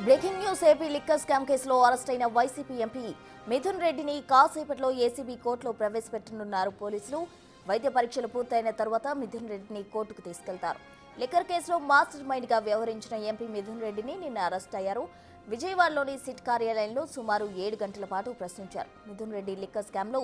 Breaking news AP liquor scam కేసులో arrest అయిన YCP MP Mithun రెడ్డిని కాసేపట్లో ఏసీబీ కోర్టులో ప్రవేశపెట్టనున్నారు పోలీసులు. వైద్య పరీక్షలు పూర్తయిన తర్వాత మిథున్ రెడ్డిని కోర్టుకు తీసుకెళ్తారు. లిక్కర్ కేసులో మాస్టర్ మైండ్ గా వ్యవహరించిన ఎంపీ మిథున్ రెడ్డిని నిన్న అరెస్ట్ అయ్యారు. విజయవాడలోని సిట్ కార్యాలయంలో సుమారు 7 గంటల పాటు ప్రశ్నించారు. మిథున్ రెడ్డి లిక్కర్ స్కామ్ లో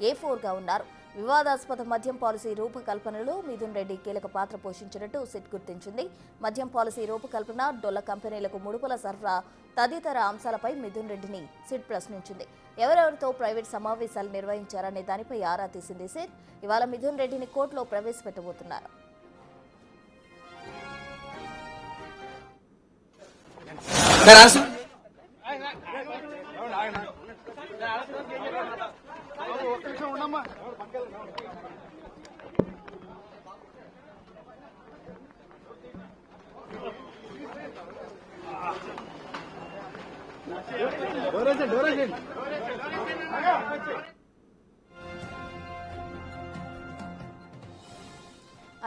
A4 గా ఉన్నారు. వివాదాస్పద మద్యం పాలసీ రూపకల్పనలో మిథున్ రెడ్డి కీలక పాత్ర పోషించినట్టు సిట్ గుర్తించింది. మద్యం పాలసీ రూపకల్పన, డొల్ల కంపెనీలకు ముడుపుల సరఫరా తదితర అంశాలపై మిథున్ రెడ్డిని సిట్ ప్రశ్నించింది. ఎవరెవరితో ప్రైవేట్ సమావేశాలు నిర్వహించారనే దానిపై ఆరా తీసింది సిట్. ఇవాళ మిథున్ రెడ్డిని కోర్టులో ప్రవేశపెట్టబోతున్నారు.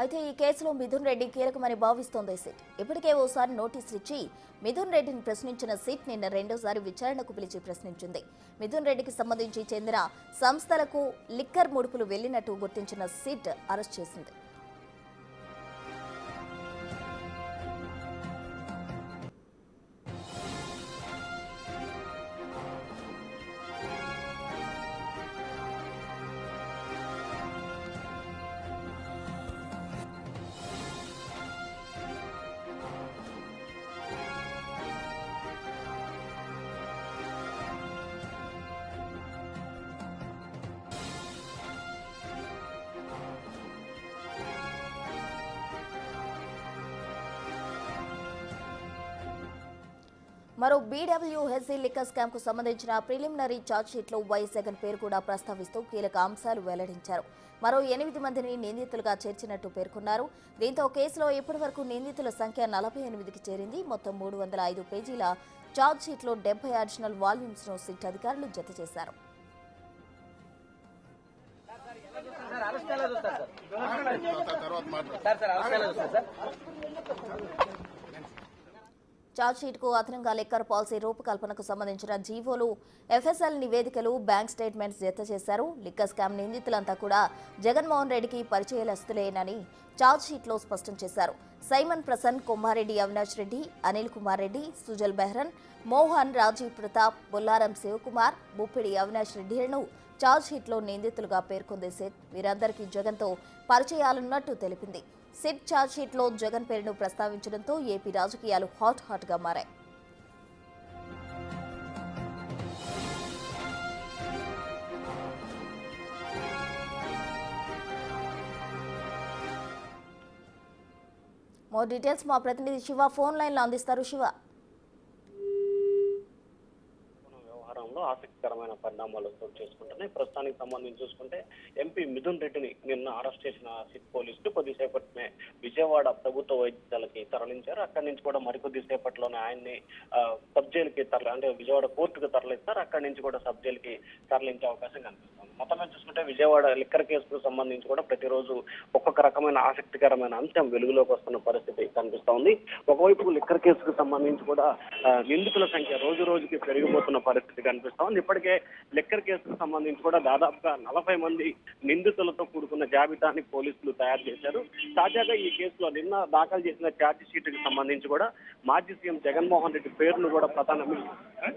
అయితే ఈ కేసులో మిథున్ రెడ్డి కీలకమని భావిస్తోంది సిట్. ఇప్పటికే ఓసారి నోటీసులు ఇచ్చి మిథున్ రెడ్డిని ప్రశ్నించిన సిట్ నిన్న రెండోసారి విచారణకు పిలిచి ప్రశ్నించింది. మిథున్ రెడ్డికి సంబంధించి చెందిన సంస్థలకు లిక్కర్ ముడుపులు వెళ్లినట్టు గుర్తించిన సిట్ అరెస్ట్ చేసింది. మరో బీడబ్ల్యూఎస్సీ లిక్కర్ స్కామ్ కు సంబంధించిన ప్రిలిమినరీ ఛార్జ్షీట్లో వైఎస్ జగన్ పేరు కూడా ప్రస్తావిస్తూ కీలక అంశాలు వెల్లడించారు. మరో 8 మందిని నిందితులుగా చేర్చినట్టు పేర్కొన్నారు. దీంతో కేసులో ఇప్పటివరకు నిందితుల సంఖ్య 48కి చేరింది. మొత్తం 305 పేజీల ఛార్జ్షీట్లో 70 అడిషనల్ వాల్యూమ్స్ ను సిట్ అధికారులు జత చేశారు. ఛార్జ్షీట్ కు అదనంగా లిక్కర్ పాలసీ రూపకల్పనకు సంబంధించిన జీవోలు, ఎఫ్ఎస్ఎల్ నివేదికలు, బ్యాంక్ స్టేట్మెంట్స్ జత చేశారు. లిక్కర్ స్కామ్ నిందితులంతా కూడా జగన్మోహన్ రెడ్డికి పరిచయస్తులేనని ఛార్జ్షీట్లో స్పష్టం చేశారు. సైమన్ ప్రసన్, కొమ్మారెడ్డి అవినాష్ రెడ్డి, అనిల్ కుమార్ రెడ్డి, సుజల్ బెహ్రన్, మోహన్, రాజీవ్ ప్రతాప్, బొల్లారం శివకుమార్, బుప్పిడి అవినాష్ రెడ్డిలను ఛార్జ్షీట్లో నిందితులుగా పేర్కొంది సిట్. వీరందరికీ జగన్తో పరిచయాలున్నట్టు తెలిపింది. సిట్ ఛార్జ్షీట్లో జగన్ పేరును ప్రస్తావించడంతో ఏపీ రాజకీయాలు హాట్ గా మారాయి. మోర్ డీటెయిల్స్ మా ప్రతినిధి శివ ఫోన్ లైన్ లో అందిస్తారు. శివ, ఆసక్తికరమైన పరిణామాలు చోటు చేసుకుంటున్నాయి. ప్రస్తుతానికి సంబంధించి చూసుకుంటే ఎంపీ మిథున్ రెడ్డిని నిన్న అరెస్ట్ చేసిన సిట్ పోలీసులు కొద్దిసేపటినే విజయవాడ ప్రభుత్వ వైద్యశాలకి తరలించారు. అక్కడి నుంచి కూడా మరికొద్ది సేపట్లోనే ఆయన్ని సబ్ జైలుకి అంటే విజయవాడ కోర్టుకు తరలిస్తారు. అక్కడి నుంచి కూడా సబ్ జైలుకి తరలించే అవకాశం కనిపిస్తుంది. మొత్తం చూసుకుంటే విజయవాడ లిక్కర్ కేసుకు సంబంధించి కూడా ప్రతిరోజు ఒక్కొక్క రకమైన ఆసక్తికరమైన అంశం వెలుగులోకి వస్తున్న పరిస్థితి కనిపిస్తా ఉంది. ఒకవైపు లిక్కర్ కేసుకు సంబంధించి కూడా నిందితుల సంఖ్య రోజు రోజుకి పెరిగిపోతున్న పరిస్థితి కనిపిస్తా ఉంది. ఇప్పటికే లిక్కర్ కేసుకు సంబంధించి కూడా దాదాపుగా 40 మంది నిందితులతో కూడుకున్న జాబితాని పోలీసులు తయారు చేశారు. తాజాగా ఈ కేసులో నిన్న దాఖలు చేసిన ఛార్జ్ షీట్ కి సంబంధించి కూడా మాజీ సీఎం జగన్మోహన్ రెడ్డి పేరును కూడా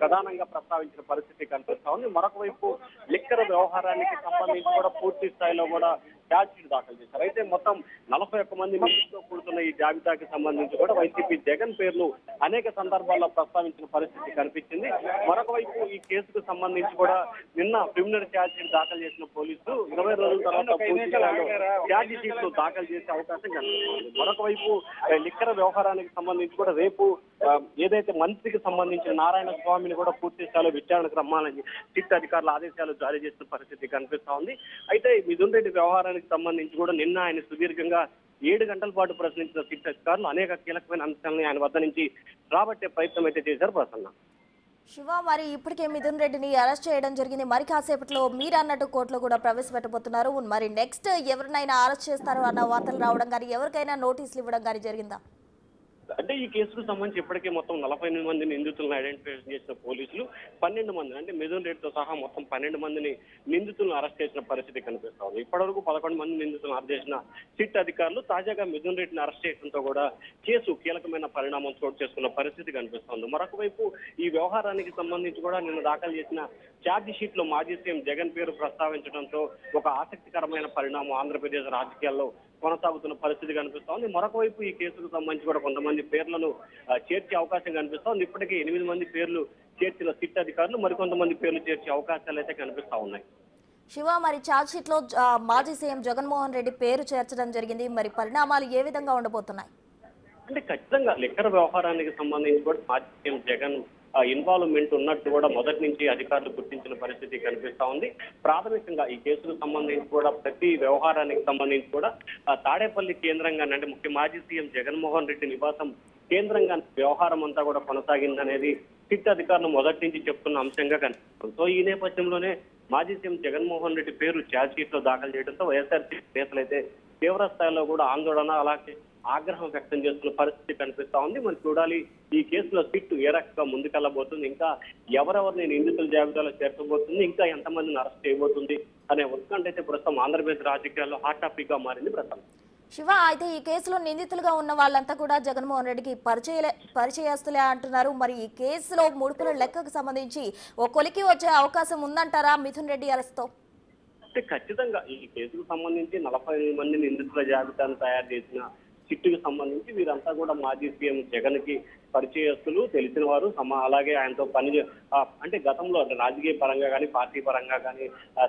ప్రధానంగా ప్రస్తావించిన పరిస్థితి కనిపిస్తా ఉంది. మరొక వైపు లిక్కర్ వ్యవహారానికి సంబంధించి కూడా పూర్తి స్థాయిలో కూడా ఛార్జ్ షీట్ దాఖలు చేశారు. అయితే మొత్తం 41 మంది నిందితులతో కూడుతున్న ఈ జాబితాకి సంబంధించి కూడా వైసీపీ జగన్ పేరును అనేక సందర్భాల్లో ప్రస్తావించిన పరిస్థితి కనిపించింది. మరొక వైపు ఈ కేసుకు సంబంధించి కూడా నిన్న ప్రిలిమినరీ ఛార్జ్ షీట్ దాఖలు చేసిన పోలీసులు 20 రోజుల తర్వాత పూర్తి స్థాయిలో ఛార్జ్ షీట్లు దాఖలు చేసే అవకాశం కనిపిస్తుంది. మరొక వైపు లిక్కర్ వ్యవహారానికి సంబంధించి కూడా రేపు ఏదైతే మంత్రికి సంబంధించిన నారాయణ స్వామిని కూడా పూర్తి స్థాయిలో విచారణకు రమ్మాలని సిట్ అధికారుల ఆదేశాలు జారీ చేసిన పరిస్థితి కనిపిస్తా ఉంది. అయితే మిథున్ రెడ్డి వ్యవహారానికి సంబంధించి కూడా నిన్న ఆయన సుదీర్ఘంగా 7 గంటల పాటు ప్రశ్నించిన సిట్ అధికారులు అనేక కీలకమైన అంశాలను ఆయన వద్ద నుంచి రాబట్టే ప్రయత్నం అయితే చేశారు. ప్రసన్న శివ, మరి ఇప్పటికే మిథున్ రెడ్డిని అరెస్ట్ చేయడం జరిగింది. మరి కాసేపట్లో మీరు అన్నట్టు కోర్టులో కూడా ప్రవేశపెట్టబోతున్నారు. మరి నెక్స్ట్ ఎవరినైనా అరెస్ట్ చేస్తారు అన్న వార్తలు రావడం కానీ ఎవరికైనా నోటీసులు ఇవ్వడం కానీ జరిగిందా? అంటే ఈ కేసుకు సంబంధించి ఇప్పటికే మొత్తం 48 మంది నిందితులను ఐడెంటిఫై చేసిన పోలీసులు 12 మంది అంటే మిథున్ రెడ్డితో సహా మొత్తం 12 మందిని నిందితులను అరెస్ట్ చేసిన పరిస్థితి కనిపిస్తా ఉంది. ఇప్పటివరకు 11 మంది నిందితులను అరెస్ట్ చేసిన సిట్ అధికారులు తాజాగా మిథున్ రెడ్డిని అరెస్ట్ చేయడంతో కూడా కేసు కీలకమైన పరిణామం చోటు చేసుకున్న పరిస్థితి కనిపిస్తోంది. మరొక వైపు ఈ వ్యవహారానికి సంబంధించి కూడా నిన్న దాఖలు చేసిన ఛార్జ్ షీట్ లో మాజీ సీఎం జగన్ పేరు ప్రస్తావించడంతో ఒక ఆసక్తికరమైన పరిణామం ఆంధ్రప్రదేశ్ రాజకీయాల్లో కొనసాగుతున్న పరిస్థితి కనిపిస్తోంది. మరొక వైపు ఈ కేసుకు సంబంధించి కూడా కొంతమంది పేర్లను చేర్చే అవకాశం కనిపిస్తోంది. ఇప్పటికే 8 మంది పేర్లు చేర్చిన సిట్ అధికారులు మరికొంతమంది పేర్లు చేర్చే అవకాశాలు అయితే కనిపిస్తా ఉన్నాయి. శివ, మరి ఛార్జ్ షీట్ లో మాజీ సీఎం జగన్మోహన్ రెడ్డి పేరు చేర్చడం జరిగింది. మరి పరిణామాలు ఏ విధంగా ఉండబోతున్నాయి? అంటే ఖచ్చితంగా లిక్కర్ వ్యవహారానికి సంబంధించి కూడా మాజీ సీఎం జగన్ ఇన్వాల్వ్మెంట్ ఉన్నట్టు కూడా మొదటి నుంచి అధికారులు గుర్తించిన పరిస్థితి కనిపిస్తా ఉంది. ప్రాథమికంగా ఈ కేసుకు సంబంధించి కూడా ప్రతి వ్యవహారానికి సంబంధించి కూడా తాడేపల్లి కేంద్రంగా అంటే ముఖ్య మాజీ సీఎం జగన్మోహన్ రెడ్డి నివాసం కేంద్రంగా వ్యవహారం అంతా కూడా కొనసాగిందనేది సిట్ అధికారులు మొదటి నుంచి చెప్తున్న అంశంగా కనిపిస్తుంది. సో ఈ నేపథ్యంలోనే మాజీ సీఎం జగన్మోహన్ రెడ్డి పేరు ఛార్జ్ షీట్ లో దాఖలు చేయడంతో వైఎస్ఆర్సీపీ నేతలైతే తీవ్ర స్థాయిలో కూడా ఆందోళన అలాగే ఆగ్రహం వ్యక్తం చేస్తున్న పరిస్థితి కనిపిస్తా ఉంది. మరి చూడాలి ఈ కేసులో సిట్ ఏ రకంగా ముందుకెళ్లబోతుంది, ఇంకా ఎవరెవరిని నిందితుల జాబితాలో చేర్చబోతుంది, ఇంకా ఎంతమందిని అరెస్ట్ చేయబోతుంది అనే ఉత్కంఠ అయితే ప్రస్తుతం ఆంధ్రప్రదేశ్ రాజకీయాల్లో హాట్ టాపిక్ గా మారింది. ప్రస్తుతం శివ, అయితే ఈ కేసులో నిందితులుగా ఉన్న వాళ్ళంతా కూడా జగన్మోహన్ రెడ్డికి పరిచయస్తులే అంటున్నారు. మరి ఈ కేసులో ముడుపుల లెక్కకు సంబంధించి ఓ కొలికి వచ్చే అవకాశం ఉందంటారా మిథున్ రెడ్డి అరెస్ట్ తో? అంటే ఖచ్చితంగా ఈ కేసుకు సంబంధించి 48 మంది నిందితుల జాబితాను తయారు చేసిన సిట్టుకు సంబంధించి వీరంతా కూడా మాజీ సీఎం జగన్ కి పరిచయస్తులు, తెలిసిన వారు, అలాగే ఆయనతో అంటే గతంలో రాజకీయ పరంగా కానీ పార్టీ పరంగా కానీ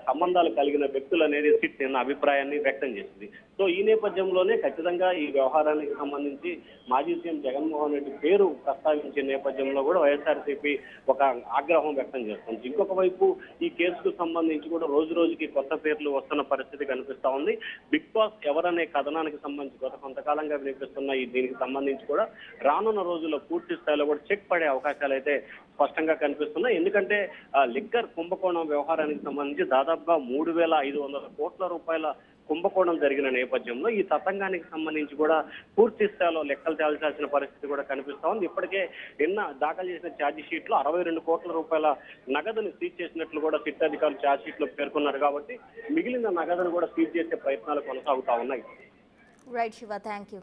సంబంధాలు కలిగిన వ్యక్తులు అనేది సిట్ నిన్న అభిప్రాయాన్ని వ్యక్తం చేసింది. సో ఈ నేపథ్యంలోనే ఖచ్చితంగా ఈ వ్యవహారానికి సంబంధించి మాజీ సీఎం జగన్మోహన్ రెడ్డి పేరు ప్రస్తావించే నేపథ్యంలో కూడా వైఎస్ఆర్సీపీ ఒక ఆగ్రహం వ్యక్తం చేస్తుంది. ఇంకొక వైపు ఈ కేసుకు సంబంధించి కూడా రోజు రోజుకి కొత్త పేర్లు వస్తున్న పరిస్థితి కనిపిస్తా ఉంది. బిగ్ బాస్ ఎవరనే కథనానికి సంబంధించి గత కొంతకాలంగా వినిపిస్తున్న దీనికి సంబంధించి కూడా రానున్న రోజుల్లో పూర్తి స్థాయిలో కూడా చెక్ పడే అవకాశాలు అయితే స్పష్టంగా కనిపిస్తున్నాయి. ఎందుకంటే లిక్కర్ కుంభకోణం వ్యవహారానికి సంబంధించి దాదాపుగా 3,500 కోట్ల రూపాయల కుంభకోణం జరిగిన నేపథ్యంలో ఈ తతంగానికి సంబంధించి కూడా పూర్తి స్థాయిలో లెక్కలు తేల్చాల్సిన పరిస్థితి కూడా కనిపిస్తా ఉంది. ఇప్పటికే నిన్న దాఖలు చేసిన ఛార్జ్ షీట్ లో 62 కోట్ల రూపాయల నగదును సీజ్ చేసినట్లు కూడా సిట్ అధికారులు ఛార్జ్ షీట్ లో పేర్కొన్నారు. కాబట్టి మిగిలిన నగదును కూడా సీజ్ చేసే ప్రయత్నాలు కొనసాగుతా ఉన్నాయి. Right Shiva, thank you.